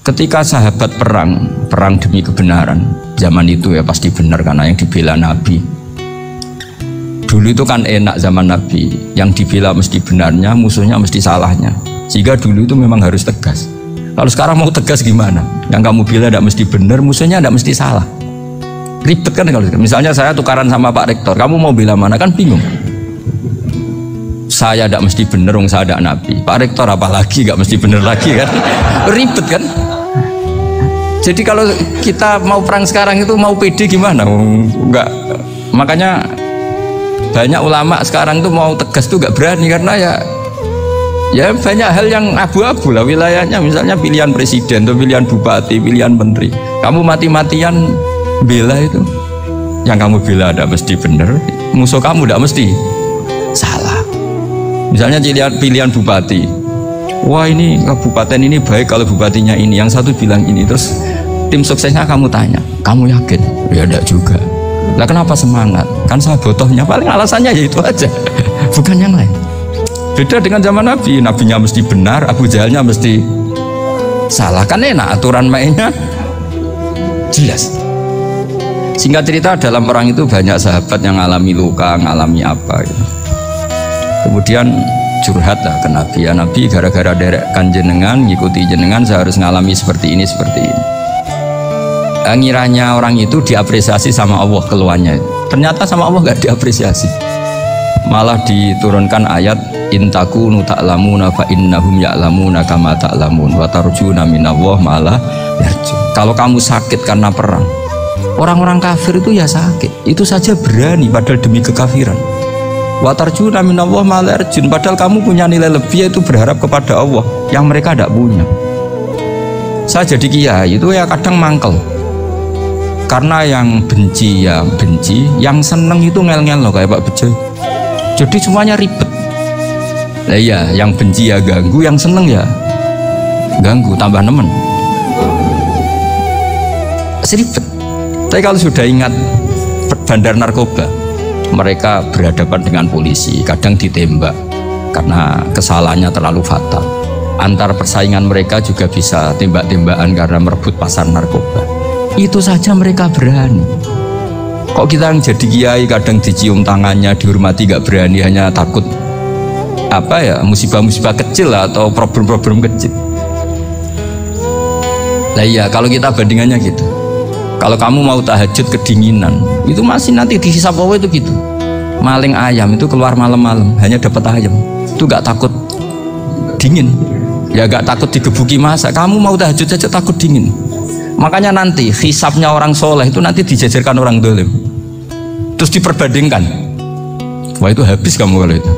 Ketika sahabat perang demi kebenaran, zaman itu ya pasti benar karena yang dibela Nabi. Dulu itu kan enak zaman Nabi, yang dibela mesti benarnya, musuhnya mesti salahnya. Sehingga dulu itu memang harus tegas. Kalau sekarang mau tegas gimana? Yang kamu bela tidak mesti benar, musuhnya tidak mesti salah. Ribet kan kalau misalnya saya tukaran sama Pak Rektor, kamu mau bela mana kan bingung. Saya tidak mesti benar, saya tidak Nabi. Pak Rektor apalagi nggak mesti benar lagi kan? Ribet kan? Jadi kalau kita mau perang sekarang itu mau pede gimana? Enggak. Makanya banyak ulama sekarang tuh mau tegas tuh nggak berani karena ya banyak hal yang abu-abu lah wilayahnya. Misalnya pilihan presiden atau pilihan bupati, pilihan menteri. Kamu mati-matian bela itu, yang kamu bela tidak mesti benar, musuh kamu tidak mesti salah. Misalnya pilihan bupati, wah ini kabupaten ini baik kalau bupatinya ini, yang satu bilang ini, terus tim suksesnya kamu tanya, kamu yakin? Ya tidak juga. Lah kenapa semangat? Kan saya botohnya, paling alasannya ya itu aja, bukan yang lain. Beda dengan zaman Nabi, Nabinya mesti benar, Abu Jahalnya mesti salah. Kan enak, aturan mainnya jelas. Singkat cerita, dalam perang itu banyak sahabat yang ngalami luka, ngalami apa gitu. Kemudian curhat lah ke Nabi, ya Nabi gara-gara derekkan jenengan, ngikuti jenengan, saya harus ngalami seperti ini, seperti ini. Ngiranya orang itu diapresiasi sama Allah keluarnya, ternyata sama Allah gak diapresiasi. Malah diturunkan ayat intakunu ta'lamuna fa innahum ya'lamuna kama ta'lamun wa tarjuna minallah malah yarju. Kalau kamu sakit karena perang, orang-orang kafir itu ya sakit, itu saja berani padahal demi kekafiran. Wa tarjuna minallah malah yarjun, padahal kamu punya nilai lebih yaitu berharap kepada Allah yang mereka tidak punya. Saya jadi kiai itu ya kadang mangkel. Karena yang benci ya benci, yang seneng itu ngel-ngel loh kayak Pak Bejo. Jadi semuanya ribet. Nah iya, yang benci ya ganggu, yang seneng ya ganggu, tambah nemen. Seribet. Tapi kalau sudah ingat bandar narkoba, mereka berhadapan dengan polisi, kadang ditembak karena kesalahannya terlalu fatal. Antar persaingan mereka juga bisa tembak-tembakan karena merebut pasar narkoba. Itu saja mereka berani. Kok kita yang jadi kiai kadang dicium tangannya, dihormati gak berani, hanya takut apa ya, musibah-musibah kecil atau problem-problem kecil. Nah iya, kalau kita bandingannya gitu. Kalau kamu mau tahajud kedinginan, itu masih nanti dihisap Allah itu gitu. Maling ayam itu keluar malam-malam hanya dapat ayam, itu gak takut dingin, ya gak takut digebuki masa. Kamu mau tahajud saja takut dingin. Makanya nanti hisapnya orang soleh itu nanti dijajarkan orang dolim, terus diperbandingkan. Wah itu habis kamu kalau itu.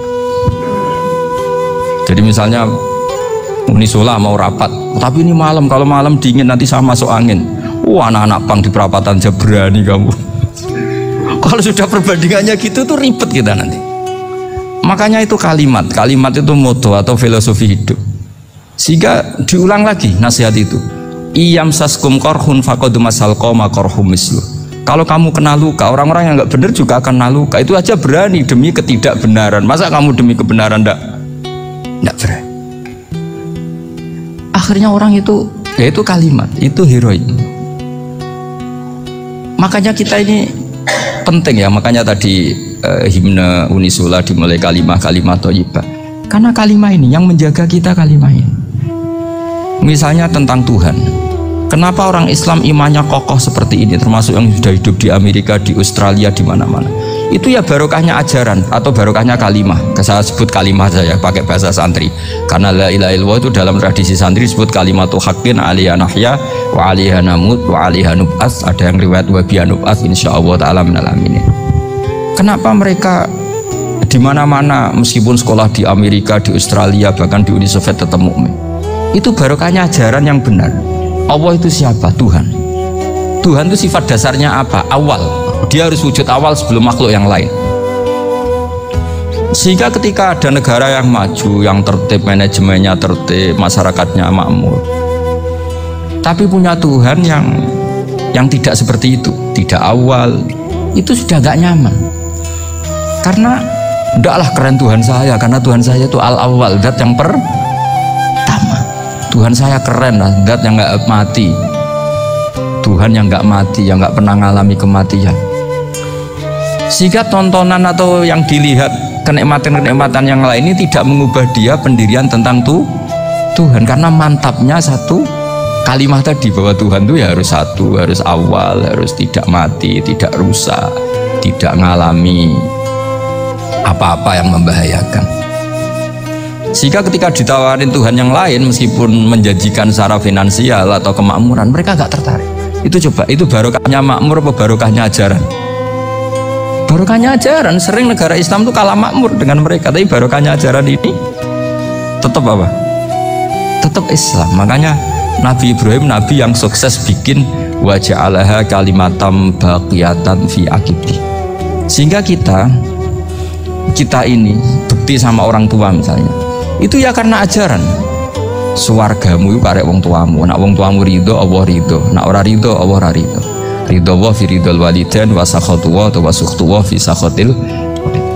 Jadi misalnya Unisola mau rapat, tapi ini malam, kalau malam dingin nanti sama masuk angin. Wah anak-anak pang di perapatan aja berani kamu. Kalau sudah perbandingannya gitu tuh ribet kita nanti. Makanya itu kalimat itu moto atau filosofi hidup. Sehingga diulang lagi nasihat itu. Iyam saskum korhun fakodu masal koma korhum mislu. Kalau kamu kena luka, orang-orang yang nggak benar juga akan kena luka. Itu aja berani demi ketidakbenaran. Masa kamu demi kebenaran nggak berani? Akhirnya orang itu, ya itu kalimat, itu heroik. Makanya kita ini penting ya. Makanya tadi himne Unisula dimulai kalimat thayyibah. Karena kalimat ini yang menjaga kita, kalimat ini. Misalnya tentang Tuhan, kenapa orang Islam imannya kokoh seperti ini, termasuk yang sudah hidup di Amerika, di Australia, di mana-mana. Itu ya barokahnya ajaran atau barokahnya kalimah. Saya sebut kalimah saya pakai bahasa santri, karena la ilaha illallah itu dalam tradisi santri disebut kalimatu haqqin alaiha nahya wa alaiha namut wa alaiha nub'ats. Ada yang riwayat wa biha nub'ats insyaallah taala minal aminin. Kenapa mereka di mana-mana meskipun sekolah di Amerika, di Australia, bahkan di Uni Soviet tetap mukmin? Itu barokahnya ajaran yang benar. Allah itu siapa? Tuhan. Tuhan itu sifat dasarnya apa? Awal. Dia harus wujud awal sebelum makhluk yang lain. Sehingga ketika ada negara yang maju, yang tertib, manajemennya tertib, masyarakatnya makmur, tapi punya Tuhan yang tidak seperti itu, tidak awal, itu sudah gak nyaman. Karena ndaklah keren Tuhan saya, karena Tuhan saya itu al-awwal, zat yang pertama. Tuhan saya keren lah, zat yang nggak mati, Tuhan yang nggak mati, yang nggak pernah mengalami kematian. Sehingga tontonan atau yang dilihat kenikmatan-kenikmatan yang lain ini tidak mengubah dia pendirian tentang Tuhan, karena mantapnya satu kalimat tadi bahwa Tuhan itu ya harus satu, harus awal, harus tidak mati, tidak rusak, tidak mengalami apa-apa yang membahayakan. Sehingga ketika ditawarin Tuhan yang lain, meskipun menjanjikan secara finansial atau kemakmuran, mereka gak tertarik. Itu coba, itu barokahnya makmur apa barokahnya ajaran? Barokahnya ajaran. Sering negara Islam itu kalah makmur dengan mereka, tapi barokahnya ajaran ini tetap apa? Tetap Islam. Makanya Nabi Ibrahim, Nabi yang sukses bikin wa ja'alaha kalimatam baqiyatan fi aqibih. Sehingga kita ini bekti sama orang tua misalnya, itu ya karena ajaran. Suwargamu itu karek wong tuamu, nak wong tuamu ridho Allah ridho, nak ora ridho Allah ora ridho. Ridho wa fi ridhol walidain wa sakhatu wa sukhtu wa fi sakhatil.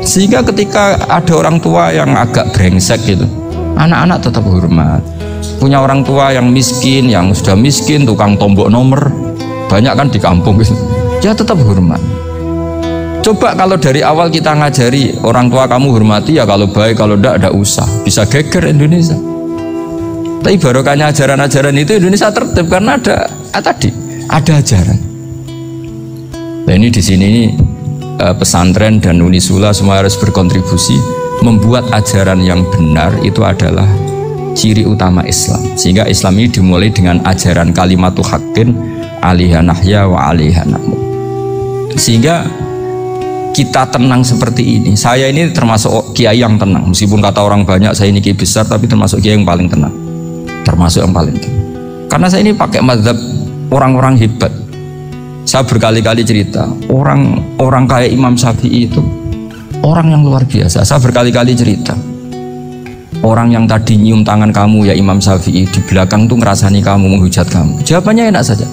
Sehingga ketika ada orang tua yang agak brengsek gitu, anak-anak tetap hormat. Punya orang tua yang miskin, yang sudah miskin, tukang tombok nomor, banyak kan di kampung gitu, ya tetap hormat. Coba kalau dari awal kita ngajari orang tua kamu hormati ya, kalau baik, kalau tidak usah, bisa geger Indonesia. Tapi barokahnya ajaran-ajaran itu Indonesia tertib karena ada ajaran. Nah ini di sini pesantren dan Unisula semua harus berkontribusi membuat ajaran yang benar itu adalah ciri utama Islam. Sehingga Islam ini dimulai dengan ajaran kalimatu haqqin alaiha nahya wa alaiha namut. Sehingga kita tenang seperti ini. Saya ini termasuk kiai yang tenang, meskipun kata orang banyak saya ini kiai besar, tapi termasuk kiai yang paling tenang, termasuk yang paling tenang. Karena saya ini pakai mazhab orang-orang hebat. Saya berkali-kali cerita, orang kayak Imam Syafi'i itu orang yang luar biasa. Saya berkali-kali cerita, orang yang tadi nyium tangan kamu ya Imam Syafi'i, di belakang tuh ngerasani kamu, menghujat kamu. Jawabannya enak saja,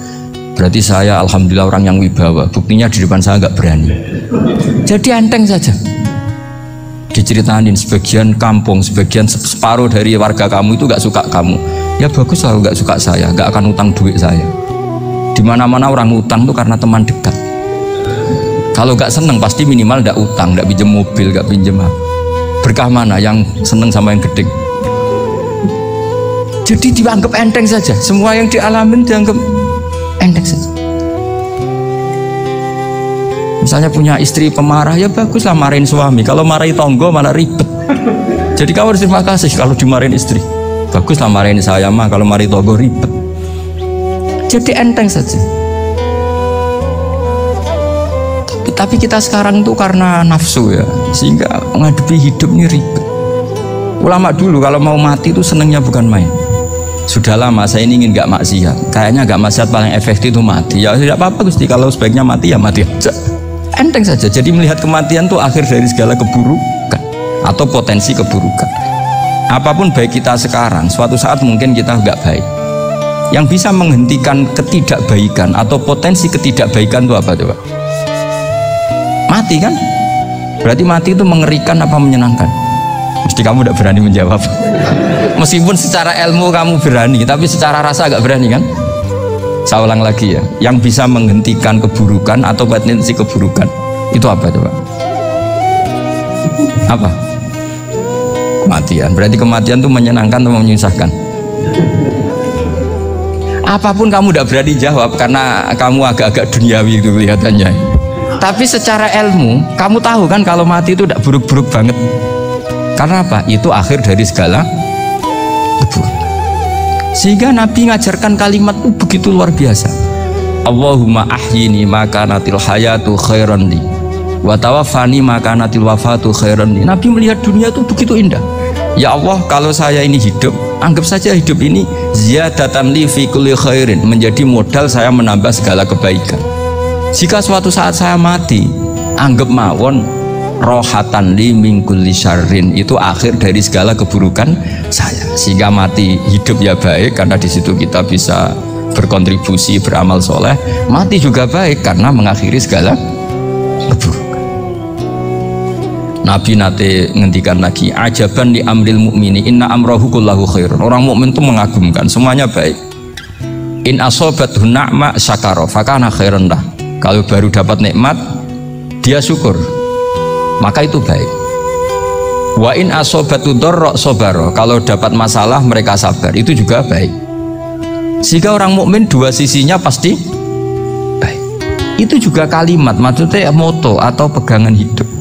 berarti saya alhamdulillah orang yang wibawa, buktinya di depan saya nggak berani. Jadi enteng saja. Diceritain sebagian kampung, sebagian separuh dari warga kamu itu nggak suka kamu. Ya bagus lah nggak suka saya, nggak akan utang duit saya. Dimana-mana orang utang tuh karena teman dekat. Kalau nggak seneng pasti minimal nggak utang, nggak pinjam mobil, nggak pinjam apa. Berkah mana yang seneng sama yang gede? Jadi dianggap enteng saja. Semua yang dialamin dianggap enteng saja. Misalnya punya istri pemarah, ya baguslah marahin suami. Kalau marahin tonggo malah ribet. Jadi kamu harus terima kasih kalau dimarahin istri. Baguslah marahin saya mah, kalau marahin tonggo ribet. Jadi enteng saja. Tapi kita sekarang tuh karena nafsu ya, sehingga menghadapi hidup ini ribet. Ulama dulu kalau mau mati itu senengnya bukan main. Sudah lama saya ini ingin gak maksiat. Kayaknya gak maksiat paling efektif itu mati. Ya tidak apa-apa Gusti, kalau sebaiknya mati ya mati aja. Enteng saja. Jadi melihat kematian itu akhir dari segala keburukan atau potensi keburukan. Apapun baik kita sekarang, suatu saat mungkin kita nggak baik. Yang bisa menghentikan ketidakbaikan atau potensi ketidakbaikan itu apa coba? Mati kan? Berarti mati itu mengerikan apa menyenangkan? Mesti kamu tidak berani menjawab. Meskipun secara ilmu kamu berani, tapi secara rasa agak berani kan? Saya ulang lagi ya, yang bisa menghentikan keburukan atau potensi keburukan itu apa coba? Apa? Kematian. Berarti kematian itu menyenangkan atau menyusahkan? Apapun kamu tidak berani jawab karena kamu agak-agak duniawi itu kelihatannya. Tapi secara ilmu kamu tahu kan kalau mati itu tidak buruk-buruk banget. Karena apa? Itu akhir dari segala keburukan. Sehingga Nabi ngajarkan kalimat itu begitu luar biasa. Allahumma ahyini maka natil hayatu khairan li wa tawaffani maka natil wafatu khairan li. Nabi melihat dunia itu begitu indah. Ya Allah, kalau saya ini hidup, anggap saja hidup ini ziyadatan li fi kulli khairin, menjadi modal saya menambah segala kebaikan. Jika suatu saat saya mati, anggap mawon rohatan li min kulli syarrin, itu akhir dari segala keburukan saya. Sehingga mati hidup ya baik karena di situ kita bisa berkontribusi beramal soleh. Mati juga baik karena mengakhiri segala keburukan. Nabi nate ngendikan lagi, ajaban li amril mukmini inna amrahu kullahu khairun. Orang mukmin itu mengagumkan, semuanya baik. In asobathu na'ma syakara fakana khairan lah. Kalau baru dapat nikmat dia syukur, maka itu baik. Wa in asobatu dharra sabara. Kalau dapat masalah mereka sabar, itu juga baik. Sehingga orang mukmin dua sisinya pasti baik. Itu juga kalimat, maksudnya moto atau pegangan hidup.